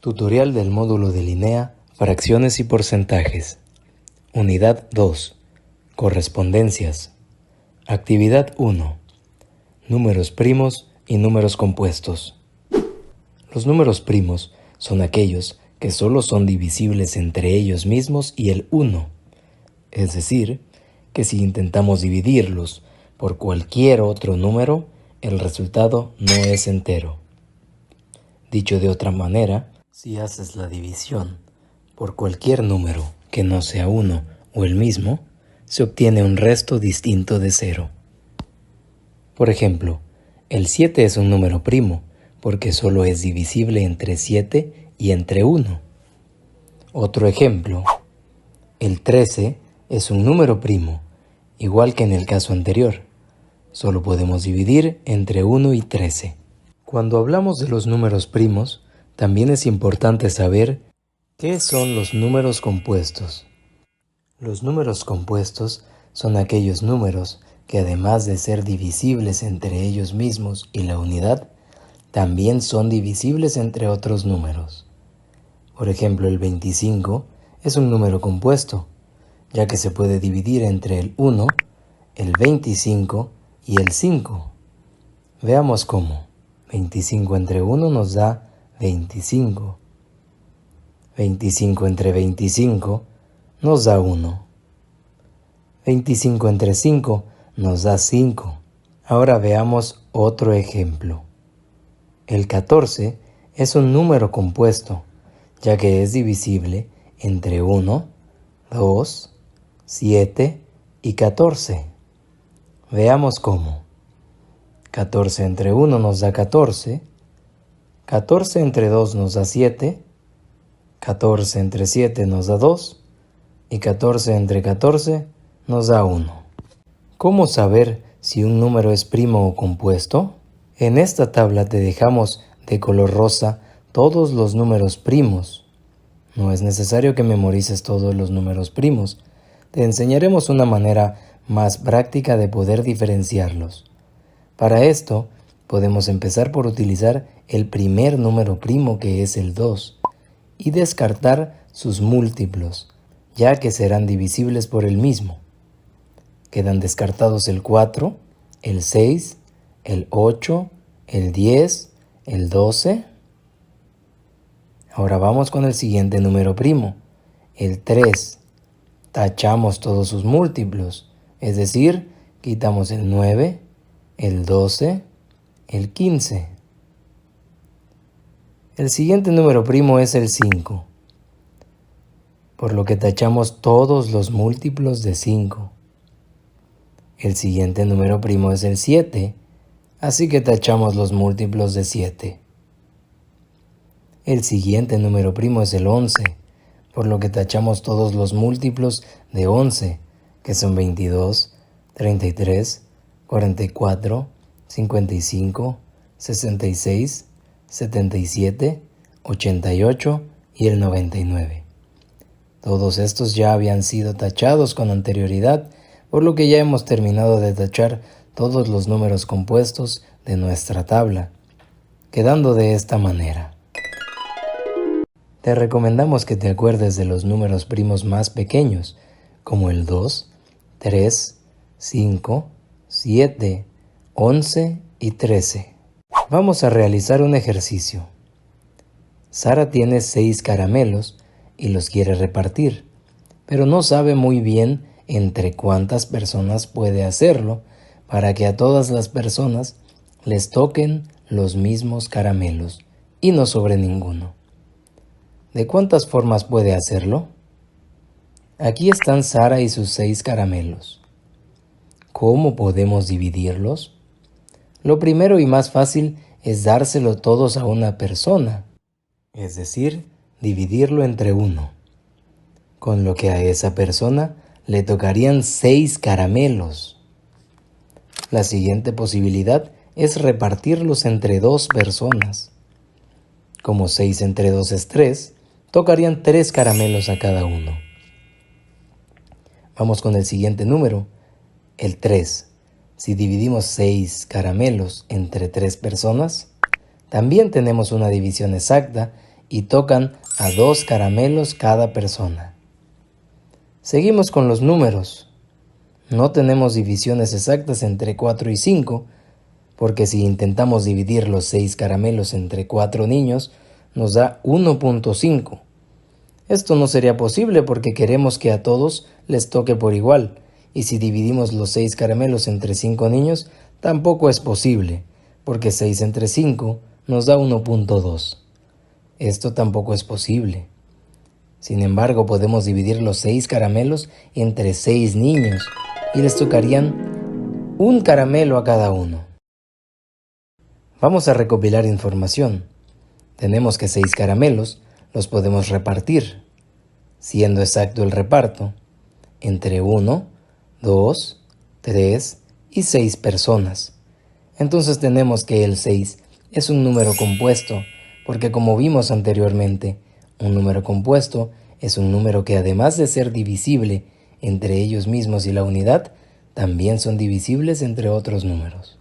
Tutorial del módulo de Linea, fracciones y porcentajes. Unidad 2. Correspondencias. Actividad 1. Números primos y números compuestos. Los números primos son aquellos que solo son divisibles entre ellos mismos y el 1. Es decir, que si intentamos dividirlos por cualquier otro número, el resultado no es entero. Dicho de otra manera, si haces la división por cualquier número que no sea 1 o el mismo, se obtiene un resto distinto de 0. Por ejemplo, el 7 es un número primo porque solo es divisible entre 7 y entre 1. Otro ejemplo, el 13 es un número primo, igual que en el caso anterior. Solo podemos dividir entre 1 y 13. Cuando hablamos de los números primos, también es importante saber qué son los números compuestos. Los números compuestos son aquellos números que además de ser divisibles entre ellos mismos y la unidad, también son divisibles entre otros números. Por ejemplo, el 25 es un número compuesto, ya que se puede dividir entre el 1, el 25 y el 5. Veamos cómo. 25 entre 1 nos da 25. 25 entre 25 nos da 1. 25 entre 5 nos da 5. Ahora veamos otro ejemplo. El 14 es un número compuesto, ya que es divisible entre 1, 2, 7 y 14. Veamos cómo. 14 entre 1 nos da 14, 14 entre 2 nos da 7, 14 entre 7 nos da 2 y 14 entre 14 nos da 1. ¿Cómo saber si un número es primo o compuesto? En esta tabla te dejamos de color rosa todos los números primos. No es necesario que memorices todos los números primos. Te enseñaremos una manera más práctica de poder diferenciarlos. Para esto, podemos empezar por utilizar el primer número primo, que es el 2, y descartar sus múltiplos, ya que serán divisibles por el mismo. Quedan descartados el 4, el 6, el 8, el 10, el 12. Ahora vamos con el siguiente número primo, el 3. Tachamos todos sus múltiplos, es decir, quitamos el 9, el 12, el 15. El siguiente número primo es el 5, por lo que tachamos todos los múltiplos de 5. El siguiente número primo es el 7, así que tachamos los múltiplos de 7. El siguiente número primo es el 11, por lo que tachamos todos los múltiplos de 11, que son 22, 33, 44, 55, 66, 77, 88 y el 99. Todos estos ya habían sido tachados con anterioridad, por lo que ya hemos terminado de tachar todos los números compuestos de nuestra tabla, quedando de esta manera. Te recomendamos que te acuerdes de los números primos más pequeños, como el 2, 3, 5, 7, 11 y 13. Vamos a realizar un ejercicio. Sara tiene 6 caramelos y los quiere repartir, pero no sabe muy bien entre cuántas personas puede hacerlo para que a todas las personas les toquen los mismos caramelos y no sobre ninguno. ¿De cuántas formas puede hacerlo? Aquí están Sara y sus 6 caramelos. ¿Cómo podemos dividirlos? Lo primero y más fácil es dárselo todos a una persona, es decir, dividirlo entre 1, con lo que a esa persona le tocarían 6 caramelos. La siguiente posibilidad es repartirlos entre 2 personas. Como 6 entre 2 es 3, tocarían 3 caramelos a cada uno. Vamos con el siguiente número, el 3. Si dividimos 6 caramelos entre 3 personas, también tenemos una división exacta y tocan a 2 caramelos cada persona. Seguimos con los números. No tenemos divisiones exactas entre 4 y 5, porque si intentamos dividir los 6 caramelos entre 4 niños, nos da 1.5. Esto no sería posible porque queremos que a todos les toque por igual, y si dividimos los 6 caramelos entre 5 niños, tampoco es posible, porque 6 entre 5 nos da 1.2. Esto tampoco es posible. Sin embargo, podemos dividir los 6 caramelos entre 6 niños, y les tocarían un caramelo a cada uno. Vamos a recopilar información. Tenemos que 6 caramelos los podemos repartir, siendo exacto el reparto, entre 1, 2, 3 y 6 personas. Entonces tenemos que el 6 es un número compuesto, porque como vimos anteriormente, un número compuesto es un número que además de ser divisible entre ellos mismos y la unidad, también son divisibles entre otros números.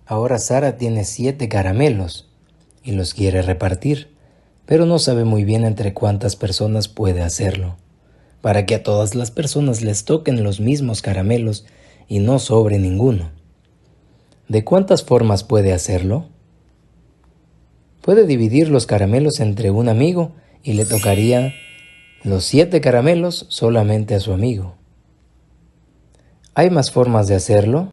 Ahora Sara tiene 7 caramelos y los quiere repartir, pero no sabe muy bien entre cuántas personas puede hacerlo, para que a todas las personas les toquen los mismos caramelos y no sobre ninguno. ¿De cuántas formas puede hacerlo? Puede dividir los caramelos entre un amigo y le tocaría los 7 caramelos solamente a su amigo. ¿Hay más formas de hacerlo?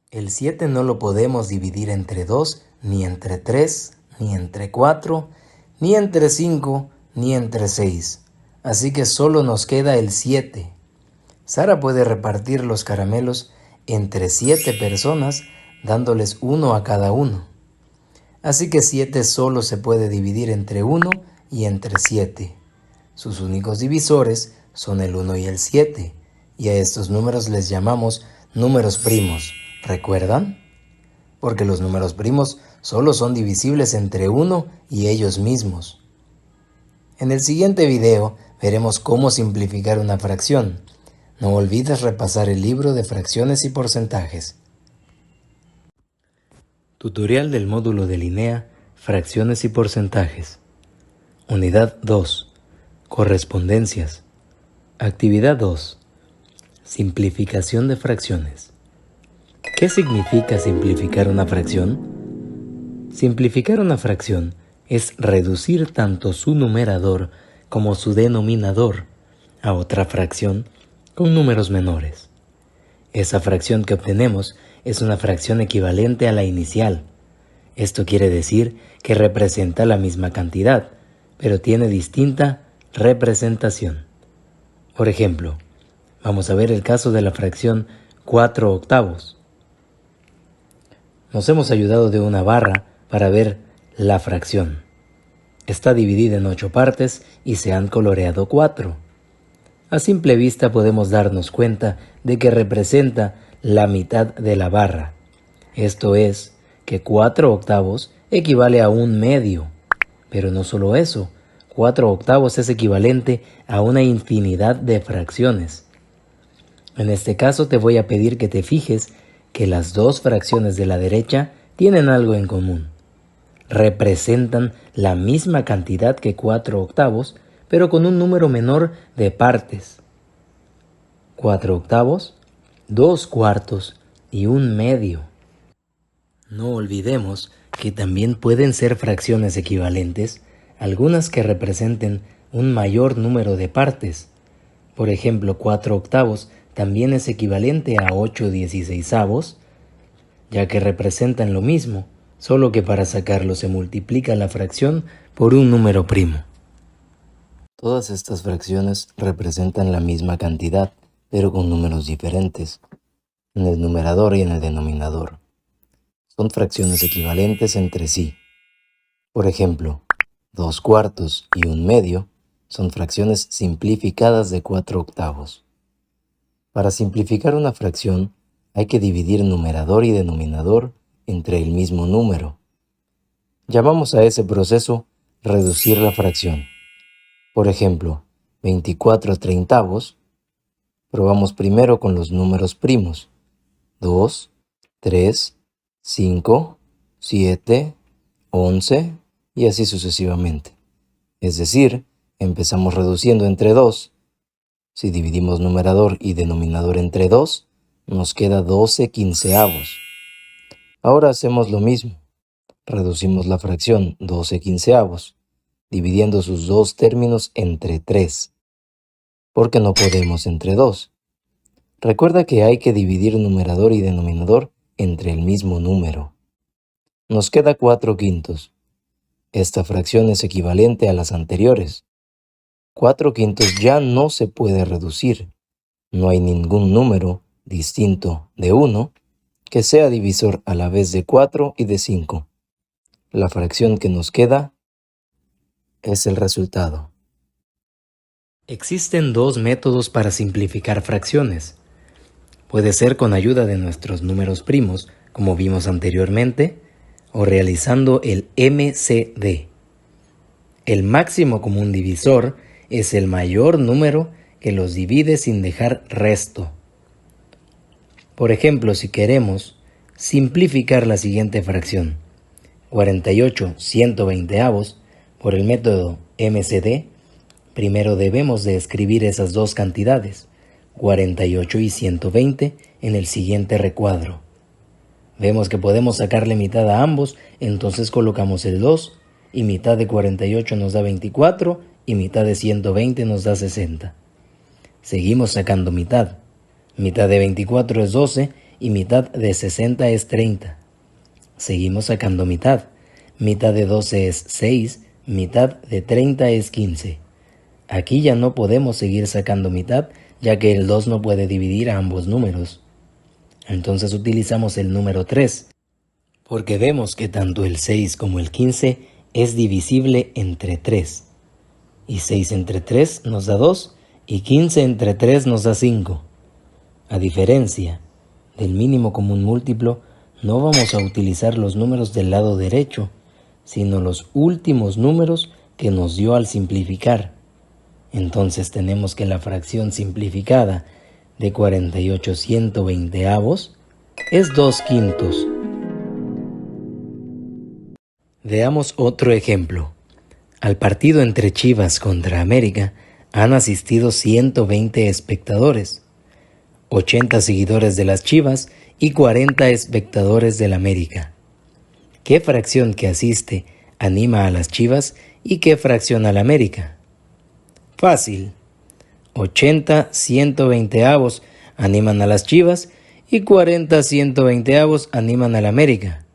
El 7 no lo podemos dividir entre 2, ni entre 3, ni entre 4, ni entre 5, ni entre 6. Así que solo nos queda el 7. Sara puede repartir los caramelos entre 7 personas, dándoles uno a cada uno. Así que 7 solo se puede dividir entre 1 y entre 7. Sus únicos divisores son el 1 y el 7, y a estos números les llamamos números primos. ¿Recuerdan? Porque los números primos solo son divisibles entre 1 y ellos mismos. En el siguiente video veremos cómo simplificar una fracción. No olvides repasar el libro de fracciones y porcentajes. Tutorial del módulo de Linea, fracciones y porcentajes. Unidad 2. Correspondencias. Actividad 2. Simplificación de fracciones. ¿Qué significa simplificar una fracción? Simplificar una fracción es reducir tanto su numerador como su denominador a otra fracción con números menores. Esa fracción que obtenemos es una fracción equivalente a la inicial. Esto quiere decir que representa la misma cantidad, pero tiene distinta representación. Por ejemplo, vamos a ver el caso de la fracción 4 octavos. Nos hemos ayudado de una barra para ver la fracción. Está dividida en 8 partes y se han coloreado 4. A simple vista podemos darnos cuenta de que representa la mitad de la barra. Esto es, que 4 octavos equivale a 1/2. Pero no solo eso, 4 octavos es equivalente a una infinidad de fracciones. En este caso te voy a pedir que te fijes que las dos fracciones de la derecha tienen algo en común. Representan la misma cantidad que 4 octavos, pero con un número menor de partes. 4 octavos, 2 cuartos y 1/2. No olvidemos que también pueden ser fracciones equivalentes, algunas que representen un mayor número de partes. Por ejemplo, 4 octavos también es equivalente a 8/16, ya que representan lo mismo, solo que para sacarlo se multiplica la fracción por un número primo. Todas estas fracciones representan la misma cantidad, pero con números diferentes, en el numerador y en el denominador. Son fracciones equivalentes entre sí. Por ejemplo, 2 cuartos y 1/2 son fracciones simplificadas de 4 octavos. Para simplificar una fracción, hay que dividir numerador y denominador entre el mismo número. Llamamos a ese proceso reducir la fracción. Por ejemplo, 24/30. Probamos primero con los números primos. 2, 3, 5, 7, 11 y así sucesivamente. Es decir, empezamos reduciendo entre 2. Si dividimos numerador y denominador entre 2, nos queda 12 quinceavos. Ahora hacemos lo mismo. Reducimos la fracción 12 quinceavos, dividiendo sus dos términos entre 3, porque no podemos entre 2. Recuerda que hay que dividir numerador y denominador entre el mismo número. Nos queda 4 quintos. Esta fracción es equivalente a las anteriores. 4 quintos ya no se puede reducir. No hay ningún número distinto de 1 que sea divisor a la vez de 4 y de 5. La fracción que nos queda es el resultado. Existen dos métodos para simplificar fracciones. Puede ser con ayuda de nuestros números primos, como vimos anteriormente, o realizando el MCD. El máximo común divisor es el mayor número que los divide sin dejar resto. Por ejemplo, si queremos simplificar la siguiente fracción, 48 120avos, por el método MCD, primero debemos de escribir esas dos cantidades, 48 y 120, en el siguiente recuadro. Vemos que podemos sacarle mitad a ambos, entonces colocamos el 2, y mitad de 48 nos da 24, y mitad de 120 nos da 60. Seguimos sacando mitad. Mitad de 24 es 12, y mitad de 60 es 30. Seguimos sacando mitad. Mitad de 12 es 6, mitad de 30 es 15. Aquí ya no podemos seguir sacando mitad, ya que el 2 no puede dividir a ambos números. Entonces utilizamos el número 3, porque vemos que tanto el 6 como el 15 es divisible entre 3. Y 6 entre 3 nos da 2, y 15 entre 3 nos da 5. A diferencia del mínimo común múltiplo, no vamos a utilizar los números del lado derecho, sino los últimos números que nos dio al simplificar. Entonces tenemos que la fracción simplificada de 48 120avos es 2 quintos. Veamos otro ejemplo. Al partido entre Chivas contra América han asistido 120 espectadores, 80 seguidores de las Chivas y 40 espectadores del América. ¿Qué fracción que asiste anima a las Chivas y qué fracción al América? Fácil. 80 120avos animan a las Chivas y 40 120avos animan al América,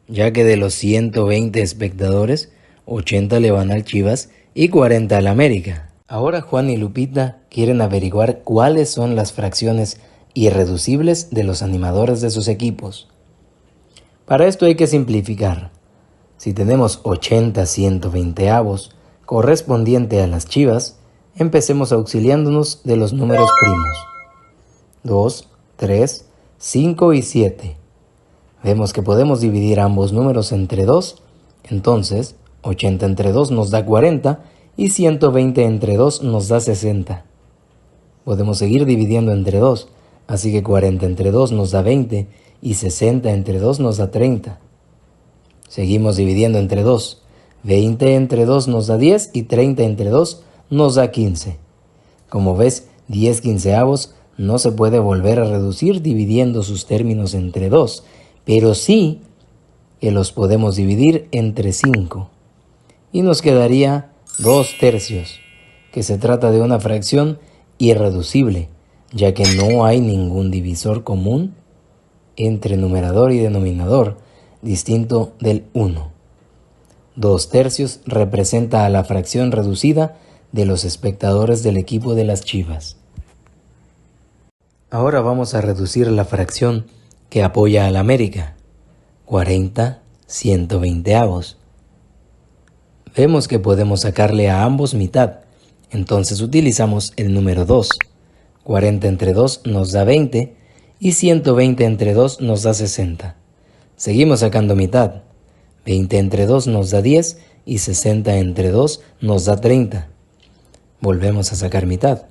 ya que de los 120 espectadores, 80 le van al Chivas y 40 al América. Ahora Juan y Lupita quieren averiguar cuáles son las fracciones irreducibles de los animadores de sus equipos. Para esto hay que simplificar. Si tenemos 80 120avos correspondiente a las Chivas, empecemos auxiliándonos de los números primos. 2, 3, 5 y 7. Vemos que podemos dividir ambos números entre 2, entonces 80 entre 2 nos da 40 y 120 entre 2 nos da 60. Podemos seguir dividiendo entre 2, así que 40 entre 2 nos da 20 y 60 entre 2 nos da 30. Seguimos dividiendo entre 2, 20 entre 2 nos da 10 y 30 entre 2 nos da 15. Como ves, 10 quinceavos no se puede volver a reducir dividiendo sus términos entre 2, pero sí que los podemos dividir entre 5. Y nos quedaría 2 tercios, que se trata de una fracción irreducible, ya que no hay ningún divisor común entre numerador y denominador, distinto del 1. 2 tercios representa a la fracción reducida de los espectadores del equipo de las Chivas. Ahora vamos a reducir la fracción que apoya al América, 40 120avos. Vemos que podemos sacarle a ambos mitad, entonces utilizamos el número 2. 40 entre 2 nos da 20 y 120 entre 2 nos da 60. Seguimos sacando mitad. 20 entre 2 nos da 10 y 60 entre 2 nos da 30. Volvemos a sacar mitad.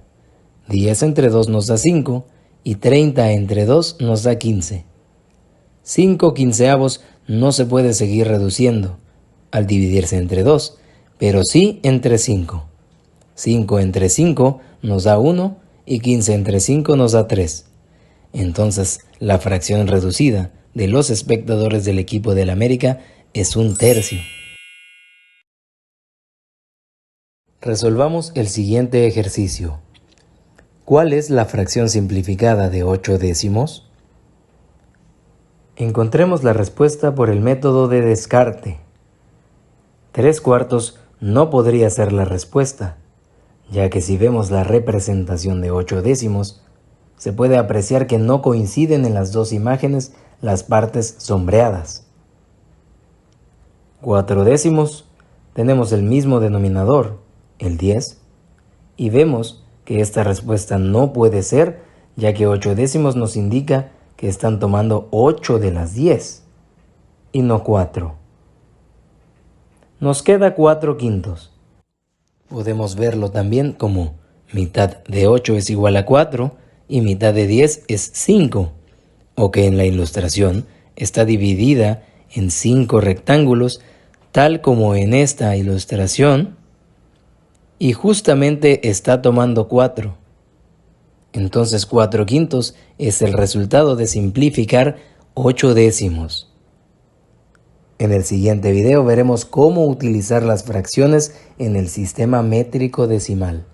10 entre 2 nos da 5 y 30 entre 2 nos da 15. 5 quinceavos no se puede seguir reduciendo al dividirse entre 2, pero sí entre 5. 5 entre 5 nos da 1 y 15 entre 5 nos da 3. Entonces, la fracción reducida de los espectadores del equipo del América es 1/3. Resolvamos el siguiente ejercicio. ¿Cuál es la fracción simplificada de 8 décimos? Encontremos la respuesta por el método de descarte. 3/4 no podría ser la respuesta, ya que si vemos la representación de 8 décimos, se puede apreciar que no coinciden en las dos imágenes las partes sombreadas. 4 décimos, tenemos el mismo denominador, el 10, y vemos que esta respuesta no puede ser, ya que 8 décimos nos indica que están tomando 8 de las 10, y no 4. Nos queda 4/5. Podemos verlo también como mitad de 8 es igual a 4 y mitad de 10 es 5, o que en la ilustración está dividida en 5 rectángulos, tal como en esta ilustración, y justamente está tomando 4. Entonces 4/5 es el resultado de simplificar 8 décimos. En el siguiente video veremos cómo utilizar las fracciones en el sistema métrico decimal.